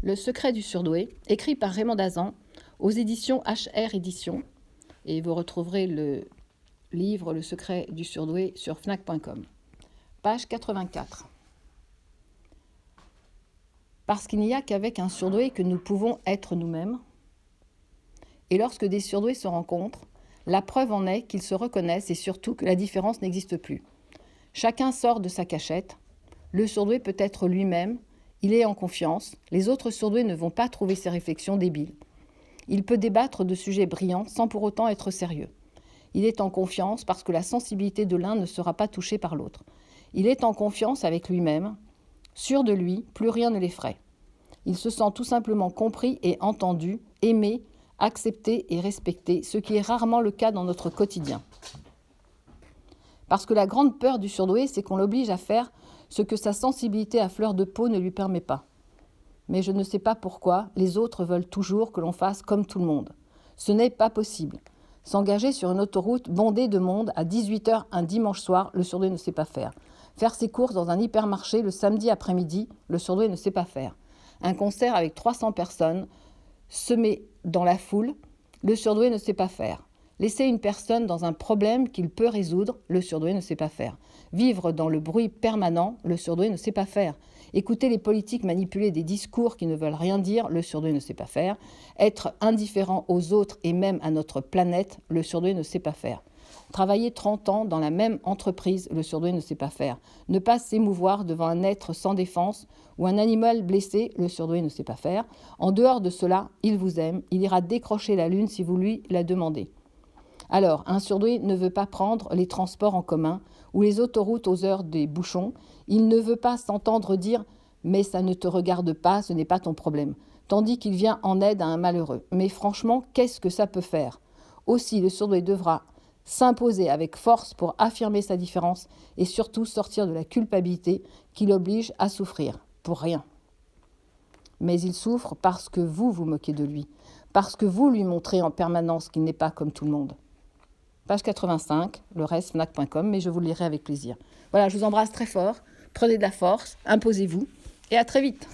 Le secret du surdoué, écrit par Raymond Dazan aux éditions HR Éditions. Et vous retrouverez le livre Le secret du surdoué sur fnac.com. Page 84. Parce qu'il n'y a qu'avec un surdoué que nous pouvons être nous-mêmes. Et lorsque des surdoués se rencontrent, la preuve en est qu'ils se reconnaissent et surtout que la différence n'existe plus. Chacun sort de sa cachette. Le surdoué peut être lui-même. Il est en confiance. Les autres surdoués ne vont pas trouver ses réflexions débiles. Il peut débattre de sujets brillants sans pour autant être sérieux. Il est en confiance parce que la sensibilité de l'un ne sera pas touchée par l'autre. Il est en confiance avec lui-même. Sûr de lui, plus rien ne l'effraie. Il se sent tout simplement compris et entendu, aimé, accepté et respecté, ce qui est rarement le cas dans notre quotidien. Parce que la grande peur du surdoué, c'est qu'on l'oblige à faire ce que sa sensibilité à fleur de peau ne lui permet pas. Mais je ne sais pas pourquoi, les autres veulent toujours que l'on fasse comme tout le monde. Ce n'est pas possible. S'engager sur une autoroute bondée de monde à 18h un dimanche soir, le surdoué ne sait pas faire. Faire ses courses dans un hypermarché le samedi après-midi, le surdoué ne sait pas faire. Un concert avec 300 personnes, semé dans la foule, le surdoué ne sait pas faire. Laisser une personne dans un problème qu'il peut résoudre, le surdoué ne sait pas faire. Vivre dans le bruit permanent, le surdoué ne sait pas faire. Écouter les politiques manipuler des discours qui ne veulent rien dire, le surdoué ne sait pas faire. Être indifférent aux autres et même à notre planète, le surdoué ne sait pas faire. Travailler 30 ans dans la même entreprise, le surdoué ne sait pas faire. Ne pas s'émouvoir devant un être sans défense ou un animal blessé, le surdoué ne sait pas faire. En dehors de cela, il vous aime, il ira décrocher la lune si vous lui la demandez. Alors, un surdoué ne veut pas prendre les transports en commun ou les autoroutes aux heures des bouchons. Il ne veut pas s'entendre dire « mais ça ne te regarde pas, ce n'est pas ton problème », tandis qu'il vient en aide à un malheureux. Mais franchement, qu'est-ce que ça peut faire ? Aussi, le surdoué devra s'imposer avec force pour affirmer sa différence et surtout sortir de la culpabilité qui l'oblige à souffrir pour rien. Mais il souffre parce que vous vous moquez de lui, parce que vous lui montrez en permanence qu'il n'est pas comme tout le monde. Page 85, le reste fnac.com, mais je vous le lirai avec plaisir. Voilà, je vous embrasse très fort, prenez de la force, imposez-vous et à très vite.